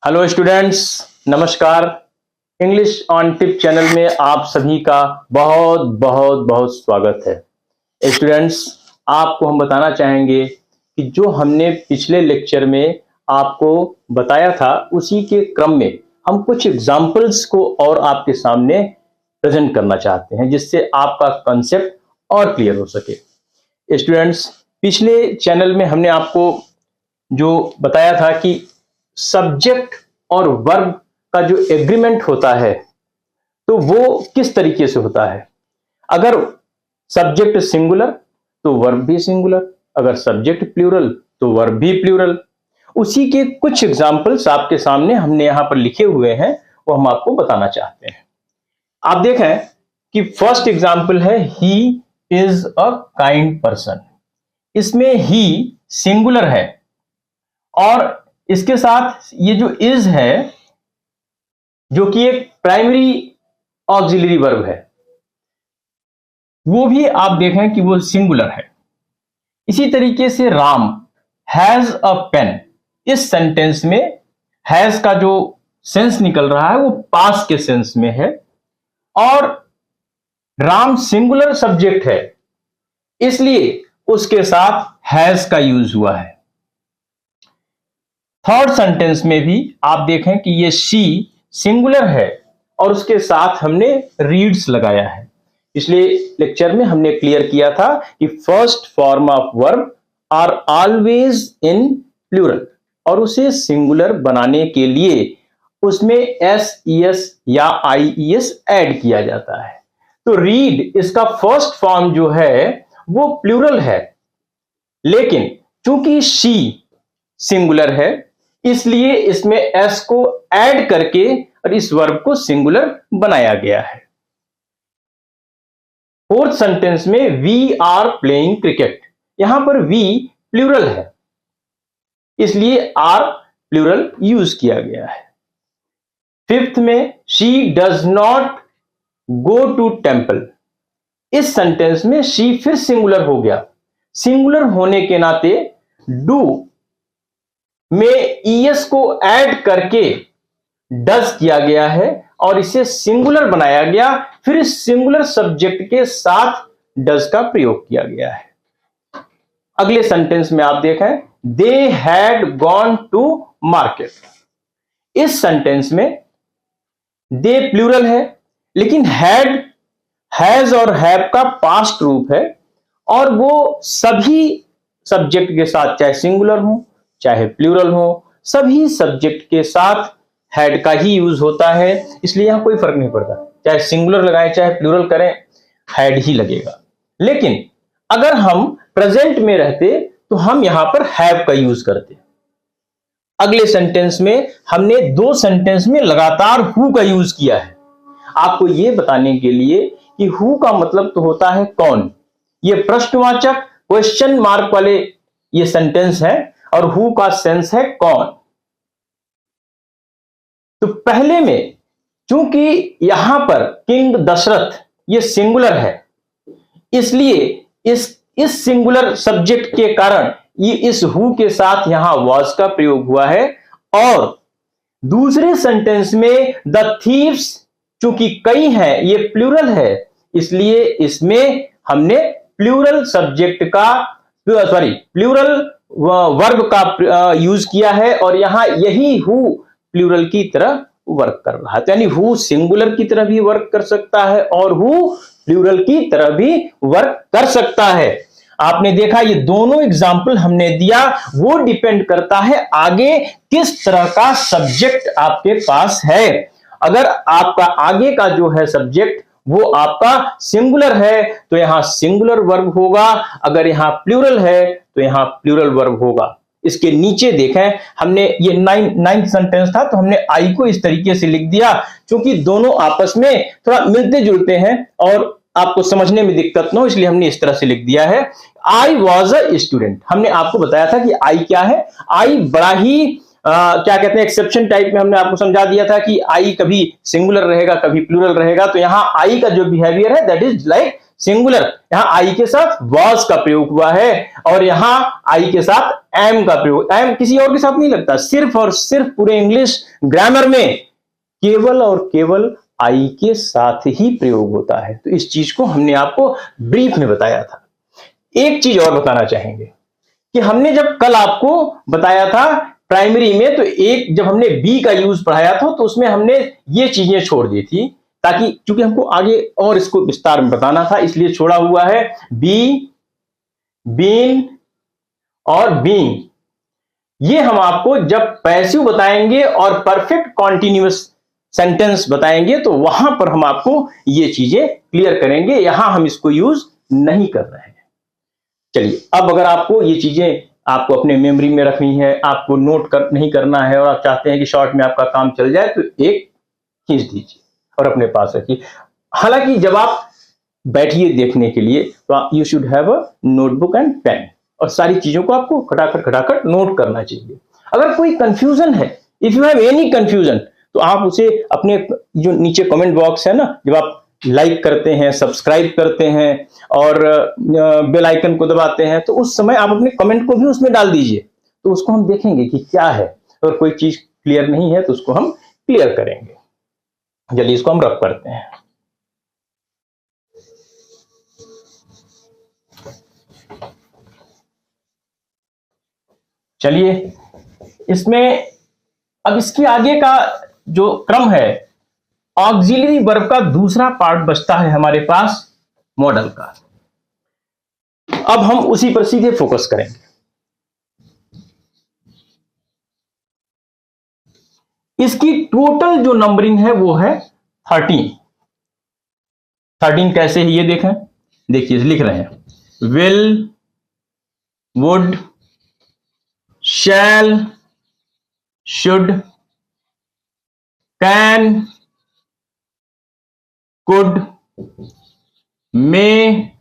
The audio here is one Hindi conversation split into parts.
हेलो स्टूडेंट्स, नमस्कार। इंग्लिश ऑन टिप चैनल में आप सभी का बहुत बहुत बहुत स्वागत है। स्टूडेंट्स, आपको हम बताना चाहेंगे कि जो हमने पिछले लेक्चर में आपको बताया था उसी के क्रम में हम कुछ एग्जाम्पल्स को और आपके सामने प्रेजेंट करना चाहते हैं, जिससे आपका कंसेप्ट और क्लियर हो सके। स्टूडेंट्स, पिछले चैनल में हमने आपको जो बताया था कि सब्जेक्ट और वर्ब का जो एग्रीमेंट होता है तो वो किस तरीके से होता है। अगर सब्जेक्ट सिंगुलर तो वर्ब भी सिंगुलर, अगर सब्जेक्ट प्लूरल तो वर्ब भी प्लूरल। उसी के कुछ एग्जाम्पल्स आपके सामने हमने यहां पर लिखे हुए हैं, वो हम आपको बताना चाहते हैं। आप देखें कि फर्स्ट एग्जाम्पल है he is a kind person. इसमें ही सिंगुलर है और इसके साथ ये जो इज है जो कि एक प्राइमरी ऑक्सिलरी वर्ब है, वो भी आप देखें कि वो सिंगुलर है। इसी तरीके से राम हैज अ पेन, इस सेंटेंस में हैज का जो सेंस निकल रहा है वो पास के सेंस में है और राम सिंगुलर सब्जेक्ट है, इसलिए उसके साथ हैज का यूज हुआ है। थर्ड सेंटेंस में भी आप देखें कि ये शी सिंगुलर है और उसके साथ हमने रीड्स लगाया है। पिछले लेक्चर में हमने क्लियर किया था कि first form of verb are always in plural और उसे सिंगुलर बनाने के लिए उसमें एस ई एस या आई ई एस ऐड किया जाता है। तो रीड इसका फर्स्ट फॉर्म जो है वो प्लूरल है, लेकिन चूंकि शी सिंगुलर है इसलिए इसमें एस को ऐड करके और इस वर्ब को सिंगुलर बनाया गया है। फोर्थ सेंटेंस में वी आर प्लेइंग क्रिकेट, यहां पर वी प्लूरल है इसलिए आर प्लूरल यूज किया गया है। फिफ्थ में she does not go to temple, इस सेंटेंस में शी फिर सिंगुलर हो गया। सिंगुलर होने के नाते डू में ईएस को ऐड करके डज किया गया है और इसे सिंगुलर बनाया गया, फिर इस सिंगुलर सब्जेक्ट के साथ डज का प्रयोग किया गया है। अगले सेंटेंस में आप देखें they had gone to market, इस सेंटेंस में दे प्लूरल है लेकिन हैड हैज और हैव का पास्ट रूप है और वो सभी सब्जेक्ट के साथ चाहे सिंगुलर हो चाहे प्लूरल हो सभी सब्जेक्ट के साथ हैड का ही यूज होता है, इसलिए यहां कोई फर्क नहीं पड़ता, चाहे सिंगुलर लगाएं चाहे प्लूरल करें हैड ही लगेगा। लेकिन अगर हम प्रेजेंट में रहते तो हम यहां पर हैव का यूज करते। अगले सेंटेंस में हमने दो सेंटेंस में लगातार हु का यूज किया है, आपको यह बताने के लिए कि हु का मतलब तो होता है कौन। ये प्रश्नवाचक क्वेश्चन मार्क वाले ये सेंटेंस है और हु का सेंस है कौन। तो पहले में चूंकि यहां पर किंग दशरथ ये सिंगुलर है इसलिए इस सिंगुलर सब्जेक्ट के कारण ये इस हु के साथ यहां वॉज का प्रयोग हुआ है। और दूसरे सेंटेंस में द थीव्स चूंकि कई हैं ये प्लूरल है इसलिए इसमें हमने प्लूरल सब्जेक्ट का प्लूरल वर्ब का यूज किया है और यहां यही हु प्लूरल की तरह वर्क कर रहा है। यानी हु सिंगुलर की तरह भी वर्क कर सकता है और हु प्लूरल की तरह भी वर्क कर सकता है। आपने देखा ये दोनों एग्जाम्पल हमने दिया, वो डिपेंड करता है आगे किस तरह का सब्जेक्ट आपके पास है। अगर आपका आगे का जो है सब्जेक्ट वो आपका सिंगुलर है तो यहां सिंगुलर वर्ब होगा, अगर यहां प्लूरल है तो यहां प्लूरल वर्ब होगा। इसके नीचे देखें हमने ये नाइन्थ सेंटेंस था तो हमने आई को इस तरीके से लिख दिया क्योंकि दोनों आपस में थोड़ा मिलते जुलते हैं और आपको समझने में दिक्कत न हो इसलिए हमने इस तरह से लिख दिया है। आई वॉज अ स्टूडेंट, हमने आपको बताया था कि आई क्या है, आई बड़ा ही क्या कहते हैं एक्सेप्शन टाइप में हमने आपको समझा दिया था कि आई कभी सिंगुलर रहेगा कभी प्लूरल रहेगा। तो यहां आई का जो बिहेवियर है दैट इज लाइक सिंगुलर, यहां आई के साथ वॉज का प्रयोग हुआ है और यहां आई के साथ एम का प्रयोग, एम किसी और के साथ नहीं लगता, सिर्फ और सिर्फ पूरे इंग्लिश ग्रामर में केवल और केवल आई के साथ ही प्रयोग होता है। तो इस चीज को हमने आपको ब्रीफ में बताया था। एक चीज और बताना चाहेंगे कि हमने जब कल आपको बताया था प्राइमरी में, तो एक जब हमने बी का यूज पढ़ाया था तो उसमें हमने ये चीजें छोड़ दी थी, ताकि चूंकि हमको आगे और इसको विस्तार में बताना था इसलिए छोड़ा हुआ है। बी, बीन और बीइंग, ये हम आपको जब पैसिव बताएंगे और परफेक्ट कॉन्टिन्यूअस सेंटेंस बताएंगे तो वहां पर हम आपको ये चीजें क्लियर करेंगे, यहां हम इसको यूज नहीं कर रहे हैं। चलिए, अब अगर आपको ये चीजें आपको अपने मेमोरी में रखनी है, आपको नोट नहीं करना है और आप चाहते हैं कि शॉर्ट में आपका काम चल जाए, तो एक खींच दीजिए और अपने पास रखिए। हालांकि जब आप बैठिए देखने के लिए तो you should have a notebook and pen, और सारी चीजों को आपको खटाखट नोट करना चाहिए। अगर कोई कंफ्यूजन है, if you have any confusion, तो आप उसे अपने जो नीचे कमेंट बॉक्स है ना, जब आप लाइक करते हैं, सब्सक्राइब करते हैं और बेल आइकन को दबाते हैं, तो उस समय आप अपने कमेंट को भी उसमें डाल दीजिए, तो उसको हम देखेंगे कि क्या है। अगर कोई चीज क्लियर नहीं है तो उसको हम क्लियर करेंगे। चलिए, इसको हम रफ करते हैं। चलिए, इसमें अब इसके आगे का जो क्रम है, ऑक्सिलरी वर्ब का दूसरा पार्ट बचता है हमारे पास मॉडल का। अब हम उसी पर सीधे फोकस करेंगे। इसकी टोटल जो नंबरिंग है वो है 13। 13 कैसे है ये देखें, देखिए लिख रहे हैं will, would, shall, should, can, could, may,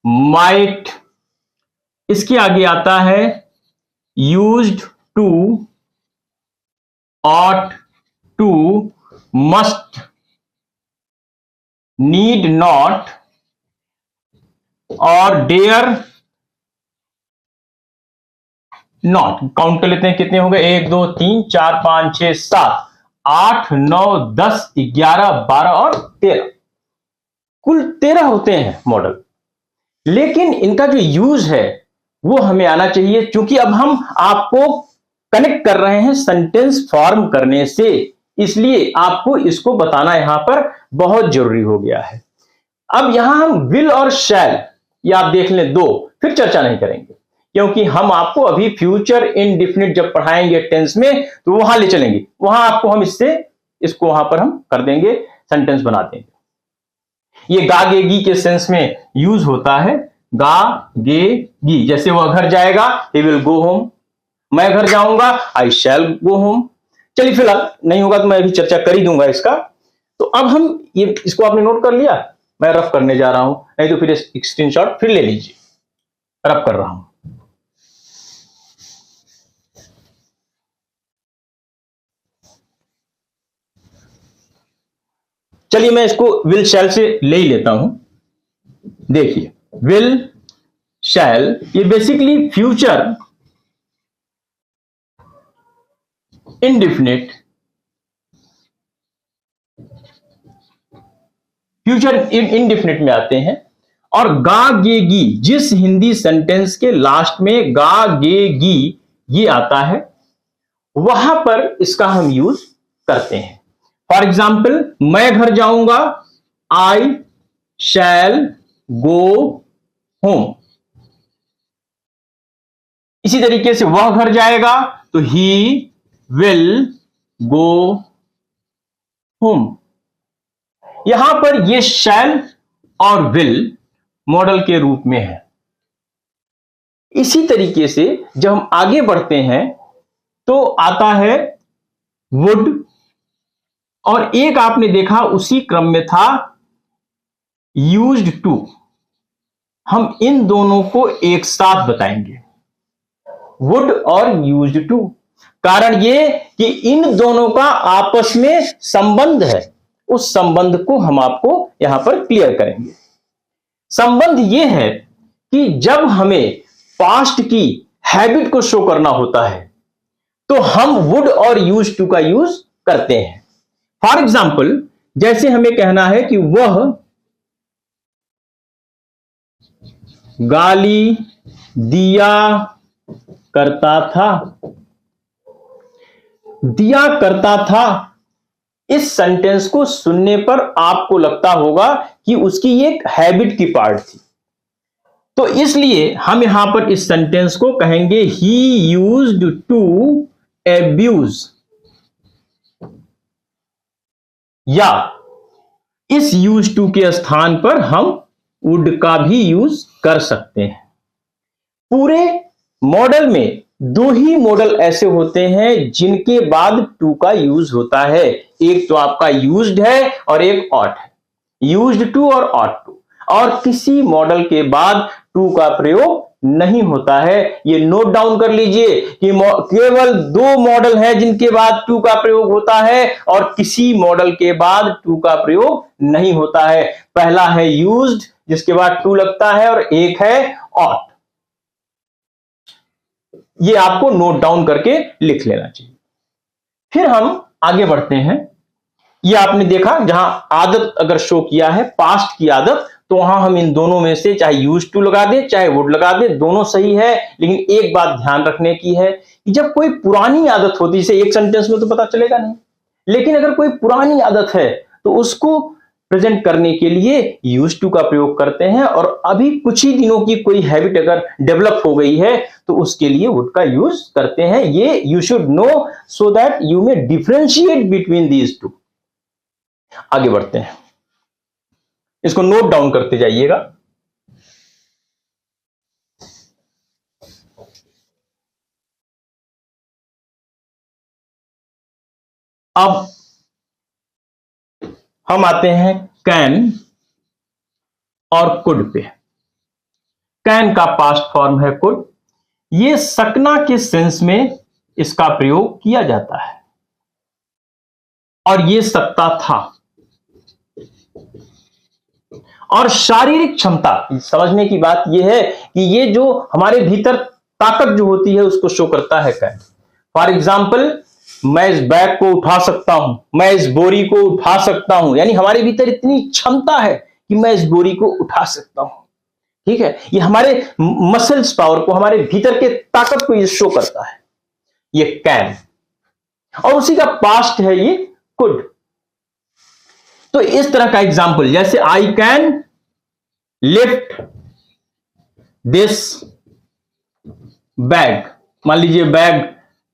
might, इसके आगे आता है used to, ought to, must, need not और dare not। काउंट कर लेते हैं कितने हो गए, 1 2 3 4 5 6 7 8 9 10 11 12 और 13, कुल 13 होते हैं मॉडल। लेकिन इनका जो यूज है वो हमें आना चाहिए, क्योंकि अब हम आपको कनेक्ट कर रहे हैं सेंटेंस फॉर्म करने से, इसलिए आपको इसको बताना यहां पर बहुत जरूरी हो गया है। अब यहां हम विल और शैल, ये आप देख लें दो, फिर चर्चा नहीं करेंगे, क्योंकि हम आपको अभी फ्यूचर इनडिफिनिट जब पढ़ाएंगे टेंस में तो वहां ले चलेंगे, वहां आपको हम इसको वहां पर हम कर देंगे, सेंटेंस बना देंगे। ये गा गे गी के सेंस में यूज होता है, गा गे गी। जैसे वह घर जाएगा, he will go home, मैं घर जाऊंगा, I shall go home। चलिए, फिलहाल नहीं होगा तो मैं अभी चर्चा कर ही दूंगा इसका। तो अब हम ये इसको आपने नोट कर लिया, मैं रफ करने जा रहा हूं, नहीं तो फिर एक स्क्रीनशॉट फिर ले लीजिए, रफ कर रहा हूं। चलिए, मैं इसको विल शैल से ले ही लेता हूं। देखिए, विल शैल ये basically future indefinite, future indefinite में आते हैं। और गा गे गी, जिस हिंदी सेंटेंस के लास्ट में गा गे गी ये आता है, वहां पर इसका हम यूज करते हैं। फॉर एग्जाम्पल, मैं घर जाऊंगा, आई शैल गो होम। इसी तरीके से वह घर जाएगा तो ही विल गो होम। यहां पर ये शैल और विल मॉडल के रूप में है। इसी तरीके से जब हम आगे बढ़ते हैं तो आता है वुड, और एक आपने देखा उसी क्रम में था यूज्ड टू। हम इन दोनों को एक साथ बताएंगे, वुड और यूज्ड टू। कारण ये कि इन दोनों का आपस में संबंध है, उस संबंध को हम आपको यहां पर क्लियर करेंगे। संबंध यह है कि जब हमें पास्ट की हैबिट को शो करना होता है तो हम वुड और यूज टू का यूज करते हैं। फॉर एग्जाम्पल, जैसे हमें कहना है कि वह गाली दिया करता था। दिया करता था, इस सेंटेंस को सुनने पर आपको लगता होगा कि उसकी एक हैबिट की पार्ट थी, तो इसलिए हम यहां पर इस सेंटेंस को कहेंगे ही यूज्ड टू एब्यूज, या इस यूज टू के स्थान पर हम वुड का भी यूज कर सकते हैं। पूरे मॉडल में दो ही मॉडल ऐसे होते हैं जिनके बाद टू का यूज होता है। एक तो आपका यूज्ड है और एक ऑट है, यूज्ड टू और ऑट टू, और किसी मॉडल के बाद टू का प्रयोग नहीं होता है। ये नोट डाउन कर लीजिए कि केवल दो मॉडल हैं जिनके बाद टू का प्रयोग होता है और किसी मॉडल के बाद टू का प्रयोग नहीं होता है। पहला है यूज्ड जिसके बाद टू लगता है, और एक है ऑट। ये आपको नोट डाउन करके लिख लेना चाहिए। फिर हम आगे बढ़ते हैं। ये आपने देखा, जहां आदत अगर शो किया है, पास्ट की आदत, तो वहां हम इन दोनों में से चाहे यूज टू लगा दें चाहे वुड लगा दें, दोनों सही है। लेकिन एक बात ध्यान रखने की है कि जब कोई पुरानी आदत होती है, इसे एक सेंटेंस में तो पता चलेगा नहीं, लेकिन अगर कोई पुरानी आदत है तो उसको प्रेजेंट करने के लिए यूज टू का प्रयोग करते हैं, और अभी कुछ ही दिनों की कोई हैबिट अगर डेवलप हो गई है तो उसके लिए वुड का यूज करते हैं। ये you should know so that you may differentiate between these two. आगे बढ़ते हैं, इसको नोट डाउन करते जाइएगा। अब हम आते हैं कैन और कुड पे। कैन का पास्ट फॉर्म है कुड। ये सकना के सेंस में इसका प्रयोग किया जाता है, और ये सकता था। और शारीरिक क्षमता, समझने की बात यह है कि ये जो हमारे भीतर ताकत जो होती है उसको शो करता है कैन। फॉर एग्जाम्पल, मैं इस बैग को उठा सकता हूं, मैं इस बोरी को उठा सकता हूं, यानी हमारे भीतर इतनी क्षमता है कि मैं इस बोरी को उठा सकता हूं। ठीक है, ये हमारे मसल्स पावर को, हमारे भीतर के ताकत को ये शो करता है, ये कैन। और उसी का पास्ट है ये कुड। तो इस तरह का एग्जाम्पल, जैसे I can lift this bag. मान लीजिए बैग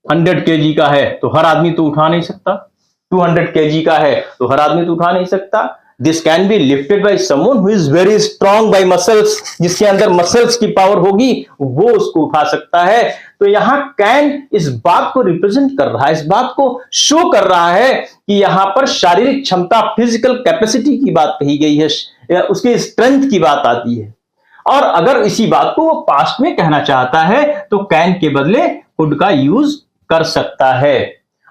100 kg का है तो हर आदमी तो उठा नहीं सकता, 200 kg का है तो हर आदमी तो उठा नहीं सकता। This can be lifted by someone who is very strong bye muscles, जिसके अंदर मसल्स की पावर होगी वो उसको उठा सकता है। तो यहां कैन इस बात को रिप्रेजेंट कर रहा है, इस बात को शो कर रहा है कि यहां पर शारीरिक क्षमता, फिजिकल कैपेसिटी की बात कही गई है, उसके स्ट्रेंथ की बात आती है। और अगर इसी बात को वो पास्ट में कहना चाहता है तो कैन के बदले कुड का यूज कर सकता है।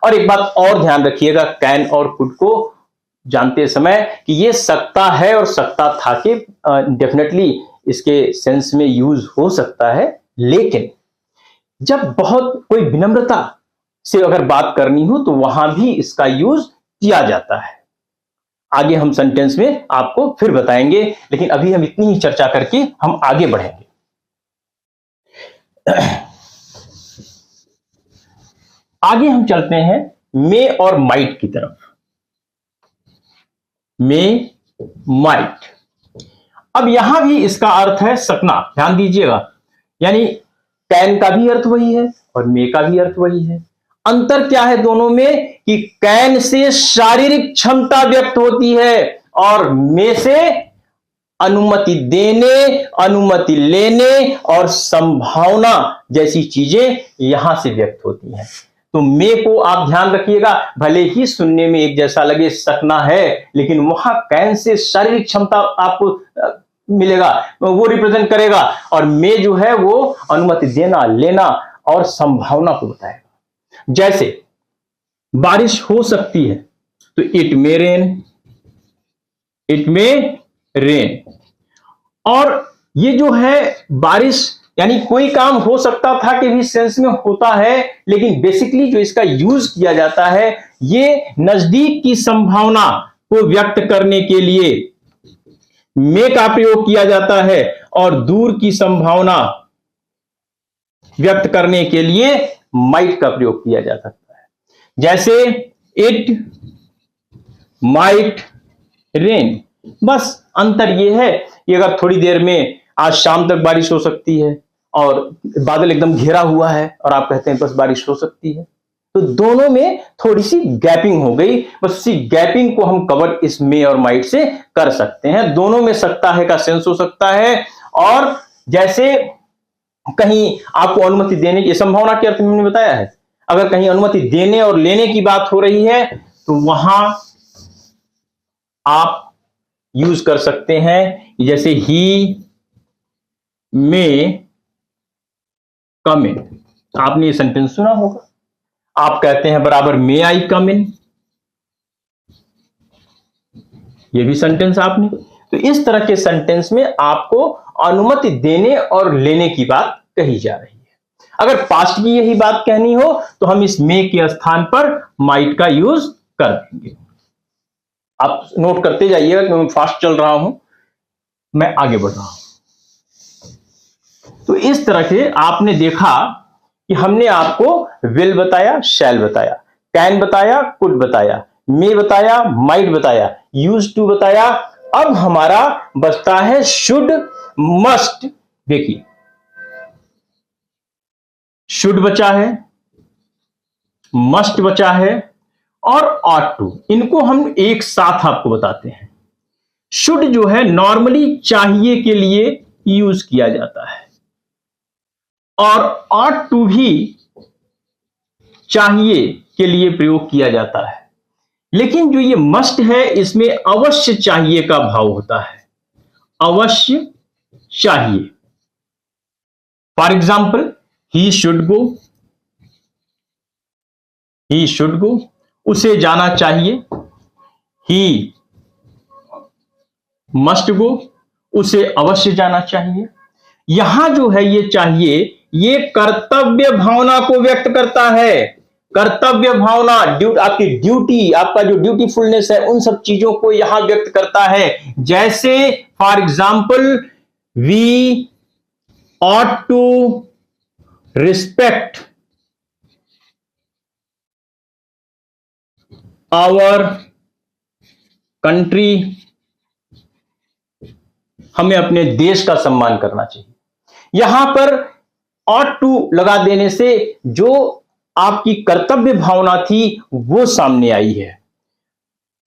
और एक बात और ध्यान रखिएगा, कैन और कुड को जानते समय कि ये सकता है और सकता था के डेफिनेटली इसके सेंस में यूज हो सकता है, लेकिन जब बहुत कोई विनम्रता से अगर बात करनी हो तो वहां भी इसका यूज किया जाता है। आगे हम सेंटेंस में आपको फिर बताएंगे, लेकिन अभी हम इतनी ही चर्चा करके हम आगे बढ़ेंगे। आगे हम चलते हैं मे और माइट की तरफ। मे, माइट। अब यहां भी इसका अर्थ है सकना, ध्यान दीजिएगा। यानी कैन का भी अर्थ वही है और मे का भी अर्थ वही है। अंतर क्या है दोनों में कि कैन से शारीरिक क्षमता व्यक्त होती है और मे से अनुमति देने, अनुमति लेने और संभावना जैसी चीजें यहां से व्यक्त होती हैं। तो मे को आप ध्यान रखिएगा, भले ही सुनने में एक जैसा लगे सकना है, लेकिन वहां कैन से शारीरिक क्षमता आपको मिलेगा, वो रिप्रेजेंट करेगा, और मे जो है वो अनुमति देना, लेना और संभावना को बताएगा। जैसे बारिश हो सकती है तो it may rain, it may rain. और ये जो है बारिश, यानी कोई काम हो सकता था कि भी सेंस में होता है, लेकिन बेसिकली जो इसका यूज किया जाता है ये नजदीक की संभावना को व्यक्त करने के लिए मे का प्रयोग किया जाता है और दूर की संभावना व्यक्त करने के लिए माइट का प्रयोग किया जा सकता है। जैसे इट माइट रेन, बस अंतर यह है कि अगर थोड़ी देर में आज शाम तक बारिश हो सकती है और बादल एकदम घेरा हुआ है और आप कहते हैं बस बारिश हो सकती है, तो दोनों में थोड़ी सी गैपिंग हो गई। बस उसी गैपिंग को हम कवर इस मे और माइट से कर सकते हैं। दोनों में सकता है का सेंस हो सकता है। और जैसे कहीं आपको अनुमति देने की संभावना के अर्थ में मैंने बताया है, अगर कहीं अनुमति देने और लेने की बात हो रही है तो वहां आप यूज कर सकते हैं, जैसे ही मे कम इन। आपने ये सेंटेंस सुना होगा, आप कहते हैं बराबर मे आई कम इन, ये भी सेंटेंस आपने। तो इस तरह के सेंटेंस में आपको अनुमति देने और लेने की बात कही जा रही है। अगर पास्ट की यही बात कहनी हो तो हम इस मे के स्थान पर माइट का यूज कर देंगे। आप नोट करते जाइएगा कि मैं फास्ट चल रहा हूं, मैं आगे बढ़ रहा हूं। तो इस तरह के आपने देखा कि हमने आपको विल बताया, शैल बताया, कैन बताया, कुड बताया, मे बताया, माइट बताया, यूज टू बताया। अब हमारा बचता है शुड, मस्ट। देखिए, शुड बचा है, मस्ट बचा है और ऑट टू। इनको हम एक साथ आपको बताते हैं। शुड जो है नॉर्मली चाहिए के लिए यूज किया जाता है और ऑट टू भी चाहिए के लिए प्रयोग किया जाता है। लेकिन जो ये मस्ट है इसमें अवश्य चाहिए का भाव होता है, अवश्य चाहिए। For example, he should go, he should go, उसे जाना चाहिए। ही मस्ट गो, उसे अवश्य जाना चाहिए। यहां जो है ये चाहिए, ये कर्तव्य भावना को व्यक्त करता है। कर्तव्य भावना, आपकी ड्यूटी, आपका जो ड्यूटीफुलनेस है, उन सब चीजों को यहां व्यक्त करता है। जैसे for example, we ought to respect our country, हमें अपने देश का सम्मान करना चाहिए। यहां पर ऑट टू लगा देने से जो आपकी कर्तव्य भावना थी वो सामने आई है।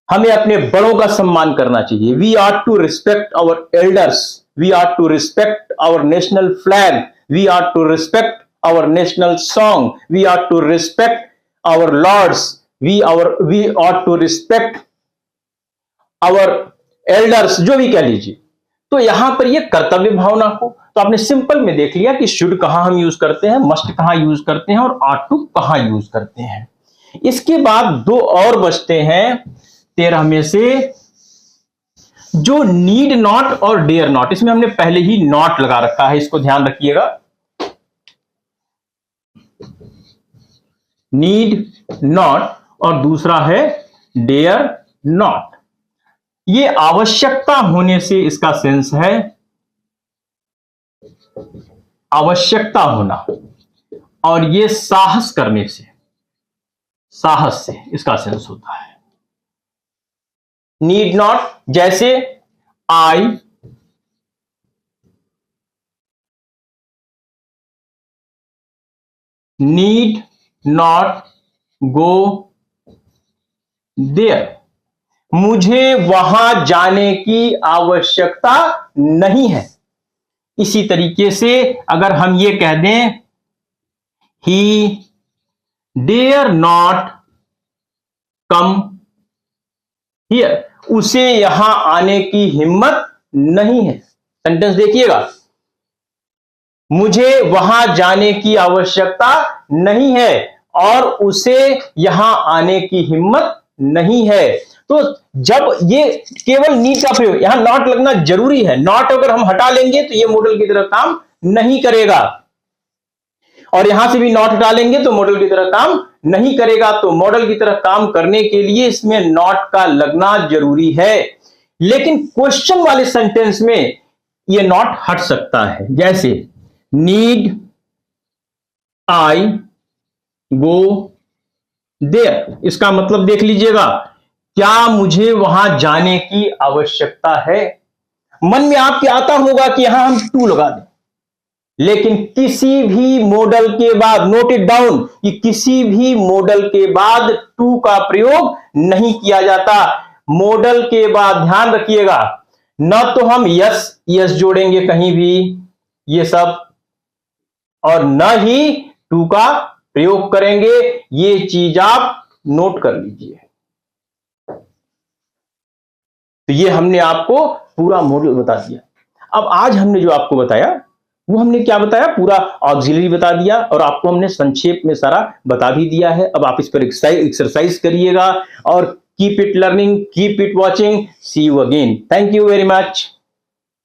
हमें अपने बड़ों का सम्मान करना चाहिए। We are to respect our elders, we are to respect our national flag, we are to respect our national song, we are to respect our lords, we are to respect our elders, जो भी कह लीजिए। तो यहां पर ये कर्तव्य भावना को, तो आपने सिंपल में देख लिया कि शुड कहां हम यूज करते हैं, मस्ट कहां यूज करते हैं और ऑट टू कहां यूज करते हैं। इसके बाद दो और बचते हैं 13 में से, जो नीड नॉट और डेयर नॉट। इसमें हमने पहले ही नॉट लगा रखा है, इसको ध्यान रखिएगा। नीड नॉट और दूसरा है डेयर नॉट। ये आवश्यकता होने से इसका सेंस है आवश्यकता होना, और ये साहस करने से, साहस से इसका सेंस होता है। नीड नॉट, जैसे I need not go there, मुझे वहां जाने की आवश्यकता नहीं है। इसी तरीके से अगर हम ये कह दें, he dare not come here, उसे यहां आने की हिम्मत नहीं है। सेंटेंस देखिएगा, मुझे वहां जाने की आवश्यकता नहीं है और उसे यहां आने की हिम्मत नहीं है। तो जब ये केवल नीड का प्रयोग, यहां नॉट लगना जरूरी है, नॉट अगर हम हटा लेंगे तो ये मॉडल की तरह काम नहीं करेगा, और यहां से भी नॉट हटा लेंगे तो मॉडल की तरह काम नहीं करेगा। तो मॉडल की तरह काम करने के लिए इसमें नॉट का लगना जरूरी है, लेकिन क्वेश्चन वाले सेंटेंस में ये नॉट हट सकता है। जैसे नीड आई गो देयर, इसका मतलब देख लीजिएगा, क्या मुझे वहां जाने की आवश्यकता है। मन में आपके आता होगा कि यहां हम टू लगा दें, लेकिन किसी भी मॉडल के बाद, नोट इट डाउन, कि किसी भी मॉडल के बाद टू का प्रयोग नहीं किया जाता। मॉडल के बाद ध्यान रखिएगा, न तो हम यस यस जोड़ेंगे कहीं भी ये सब, और न ही टू का प्रयोग करेंगे। ये चीज आप नोट कर लीजिए। तो ये हमने आपको पूरा मॉडल बता दिया। अब आज हमने जो आपको बताया वो हमने क्या बताया, पूरा ऑक्सिलरी बता दिया, और आपको हमने संक्षेप में सारा बता भी दिया है। अब आप इस पर एक्सरसाइज करिएगा, और keep it learning, keep it watching. See you again, thank you very much.